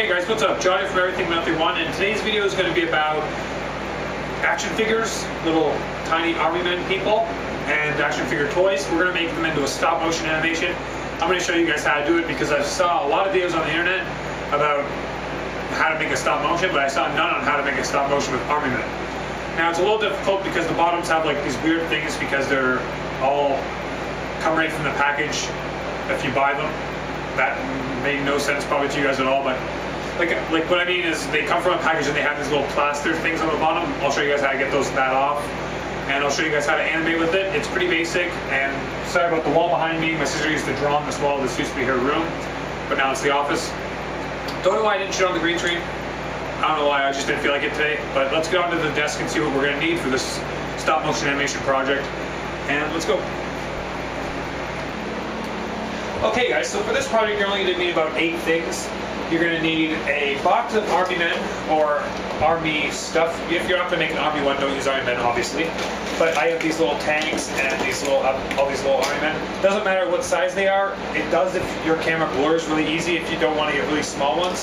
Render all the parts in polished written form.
Hey guys, what's up? Johnny from Everything Nothing One, and today's video is going to be about action figures, little tiny army men people, and action figure toys. We're going to make them into a stop motion animation. I'm going to show you guys how to do it because I saw a lot of videos on the internet about how to make a stop motion, but I saw none on how to make a stop motion with army men. Now it's a little difficult because the bottoms have like these weird things because they're all come right from the package if you buy them. That made no sense probably to you guys at all, but like what I mean is they come from a package and they have these little plaster things on the bottom. I'll show you guys how to get that off, and I'll show you guys how to animate with it. It's pretty basic, and sorry about the wall behind me. My sister used to draw on this wall. This used to be her room, but now it's the office. Don't know why I didn't shoot on the green screen. I don't know why, I just didn't feel like it today. But let's get onto the desk and see what we're going to need for this stop motion animation project, and let's go. Okay guys, so for this project you're only going to need about 8 things. You're going to need a box of army men or army stuff. If you're not going to make an army one, don't use army men obviously. But I have these little tanks and these little all these little army men. Doesn't matter what size they are. It does if your camera blurs really easy if you don't want to get really small ones.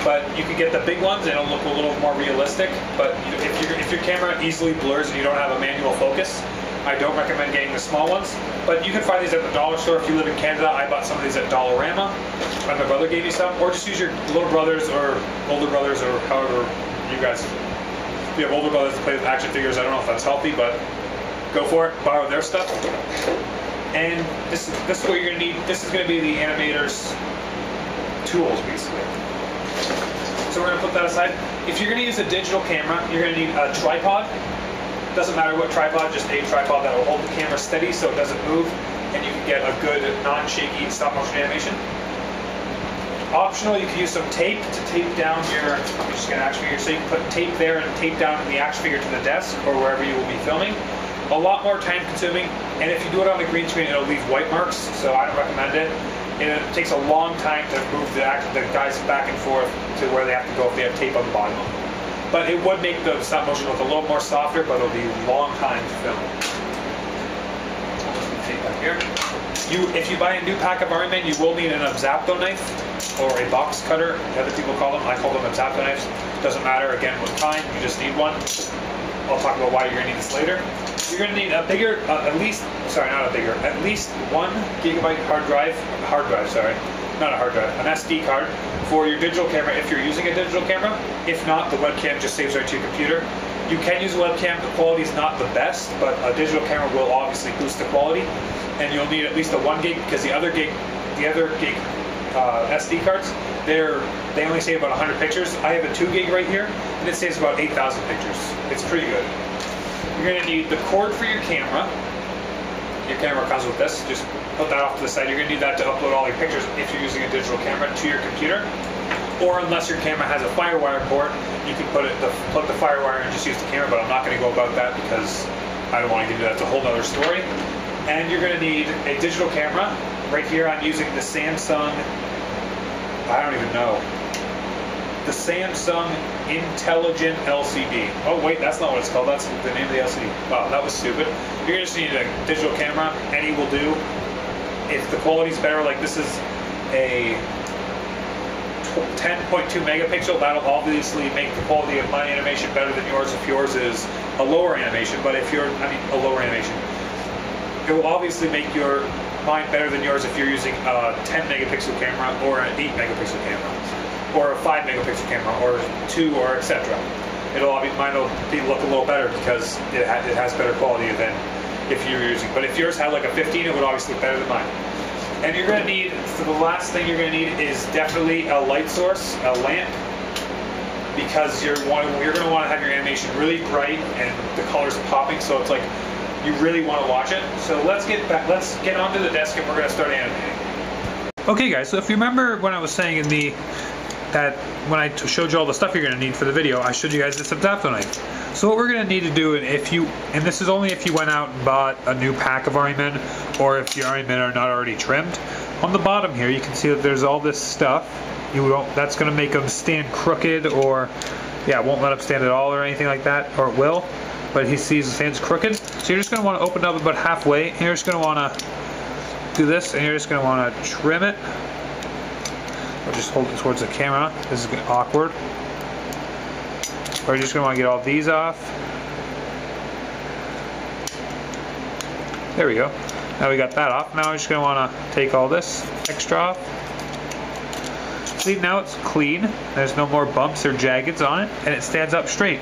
But you can get the big ones and it'll look a little more realistic. But if your camera easily blurs and you don't have a manual focus, I don't recommend getting the small ones, but you can find these at the dollar store. If you live in Canada, I bought some of these at Dollarama, and my brother gave me some. Or just use your little brothers or older brothers or however you guys, if you have older brothers to play with action figures, I don't know if that's healthy, but go for it, borrow their stuff. And this is what you're going to need. This is going to be the animator's tools, basically. So we're going to put that aside. If you're going to use a digital camera, you're going to need a tripod. Doesn't matter what tripod, just a tripod that will hold the camera steady so it doesn't move, and you can get a good non-shaky stop motion animation. Optional, you can use some tape to tape down your, you're just going to action figure, so you can put tape there and tape down the action figure to the desk or wherever you will be filming. A lot more time consuming, and if you do it on the green screen it'll leave white marks, so I don't recommend it. And it takes a long time to move the guys back and forth to where they have to go if they have tape on the bottom of them. But it would make the stop motion look a little more softer, but it'll be a long time to film. Tape back here. If you buy a new pack of army men, you will need an X-Acto knife or a box cutter. Other people call them. I call them X-Acto knives. Doesn't matter. Again, with time, you just need one. I'll talk about why you're going to need this later. You're going to need a bigger, at least 1 gigabyte hard drive. Not a hard drive, an SD card for your digital camera if you're using a digital camera. If not, the webcam just saves right to your computer. You can use a webcam, the quality is not the best, but a digital camera will obviously boost the quality. And you'll need at least a 1 gig because the other gig SD cards, they only save about 100 pictures. I have a 2 gig right here, and it saves about 8,000 pictures. It's pretty good. You're going to need the cord for your camera. Your camera comes with this. Just put that off to the side. You're going to need that to upload all your pictures if you're using a digital camera to your computer. Or unless your camera has a FireWire port, you can plug the FireWire and just use the camera, but I'm not going to go about that because I don't want to get into that. It's a whole other story. And you're going to need a digital camera. Right here I'm using the Samsung, I don't even know, the Samsung Intelligent LCD. Oh wait, that's not what it's called, that's the name of the LCD. Wow, that was stupid. You're going to just need a digital camera, any will do. If the quality's better, like this is a 10.2 megapixel, that'll obviously make the quality of my animation better than yours if yours is a lower animation, but if a lower animation. It will obviously make mine better than yours if you're using a 10 megapixel camera or an 8 megapixel camera or a 5 megapixel camera or 2 or etc. Mine will look a little better because it has better quality than if you're using. But if yours had like a 15, it would obviously look better than mine. And you're going to need, so the last thing you're going to need is definitely a light source, a lamp, because you're going to want to have your animation really bright and the colors popping, so it's like you really want to watch it. So let's get onto the desk and we're going to start animating. Okay guys, so if you remember when I was saying that when I showed you all the stuff you're going to need for the video, I showed you guys this X-Acto knife. So what we're going to need to do, and this is only if you went out and bought a new pack of army men, or if your army men are not already trimmed. On the bottom here, you can see that there's all this stuff. That's going to make them stand crooked, or it won't let them stand at all or anything like that, or it will. But he sees the stands crooked. So you're just going to want to open it up about halfway, and you're just going to want to do this, and you're just going to want to trim it I'll just hold it towards the camera. This is awkward. We're just going to want to get all these off. There we go. Now we got that off. Now we're just going to want to take all this extra off. See, now it's clean. There's no more bumps or jaggeds on it, and it stands up straight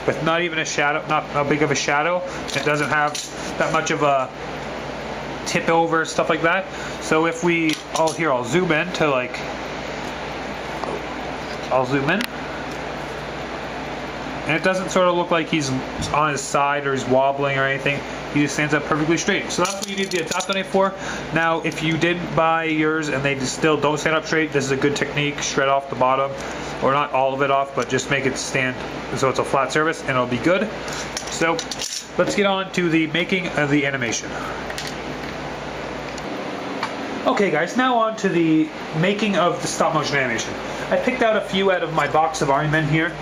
with not even a shadow, not a big of a shadow. It doesn't have that much of a tip over, stuff like that. So if we, I'll zoom in to like, I'll zoom in. And it doesn't sort of look like he's on his side or he's wobbling or anything. He just stands up perfectly straight. So that's what you need the top knife for. Now, if you didn't buy yours and they just still don't stand up straight, this is a good technique. Shred off the bottom, or not all of it off, but just make it stand so it's a flat surface and it'll be good. So let's get on to the making of the animation. Okay guys, now on to the making of the stop motion animation. I picked out a few out of my box of Army Men here.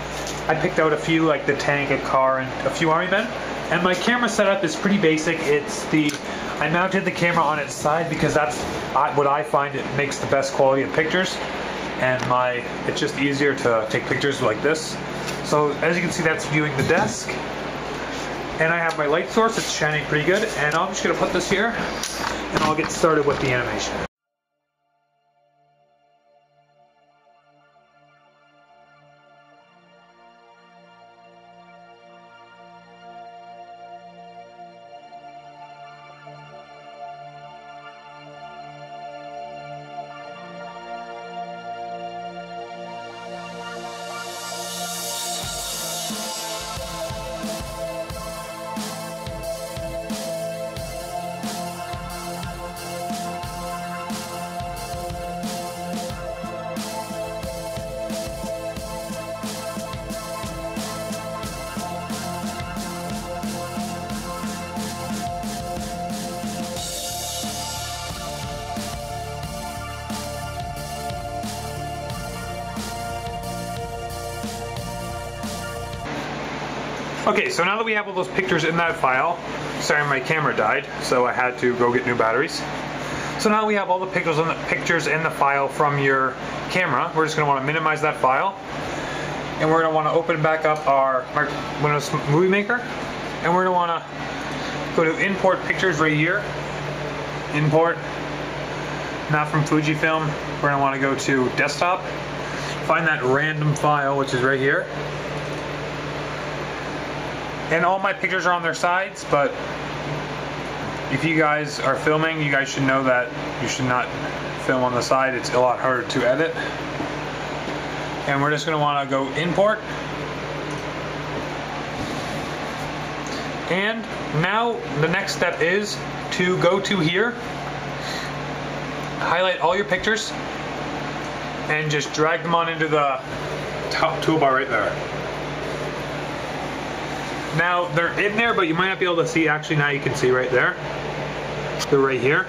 I picked out a few, like the tank, a car, and a few Army Men. And my camera setup is pretty basic. I mounted the camera on its side because that's what I find it makes the best quality of pictures. And it's just easier to take pictures like this. So as you can see, that's viewing the desk. And I have my light source, it's shining pretty good. And I'm just gonna put this here and I'll get started with the animation. Okay, so now that we have all those pictures in that file, sorry, my camera died, so I had to go get new batteries. So now we have all the pictures in the file from your camera. We're just going to want to minimize that file, and we're going to want to open back up our Windows Movie Maker, and we're going to want to go to Import Pictures right here. Import, not from Fujifilm. We're going to want to go to Desktop, find that random file, which is right here. And all my pictures are on their sides, but if you guys are filming, you guys should know that you should not film on the side. It's a lot harder to edit. And we're just going to want to go Import. And now the next step is to go to here, highlight all your pictures, and just drag them on into the top toolbar right there. Now they're in there, but you might not be able to see. Actually, now you can see right there. They're right here.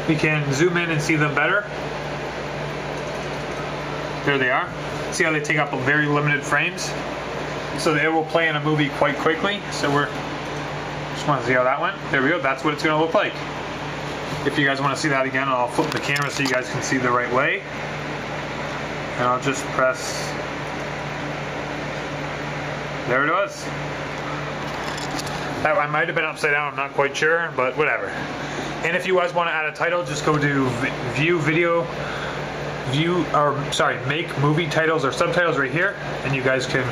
We can zoom in and see them better. There they are. See how they take up very limited frames? So they will play in a movie quite quickly. So just want to see how that went. There we go. That's what it's going to look like. If you guys want to see that again, I'll flip the camera so you guys can see the right way. And I'll just press. There it was. That one might have been upside down, I'm not quite sure, but whatever. And if you guys want to add a title, just go to make movie titles or subtitles right here, and you guys can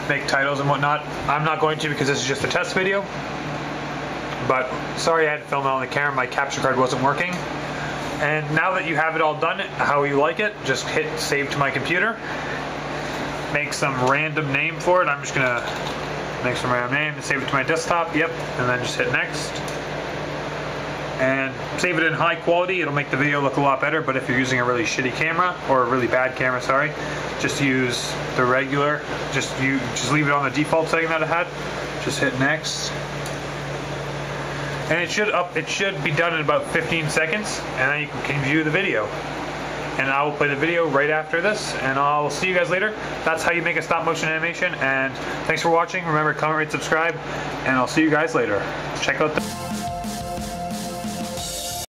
make titles and whatnot. I'm not going to because this is just a test video. But sorry I had to film it on the camera, my capture card wasn't working. And now that you have it all done, how you like it, just hit save to my computer. Make some random name for it. I'm just gonna make some random name and save it to my desktop. Yep, and then just hit next. And save it in high quality. It'll make the video look a lot better. But if you're using a really shitty camera or a really bad camera, sorry, just use the regular. Just leave it on the default setting that it had. Just hit next. And it should be done in about 15 seconds, and then you can view the video. And I will play the video right after this, and I'll see you guys later. That's how you make a stop motion animation, and thanks for watching. Remember, comment, rate, subscribe, and I'll see you guys later. Check out the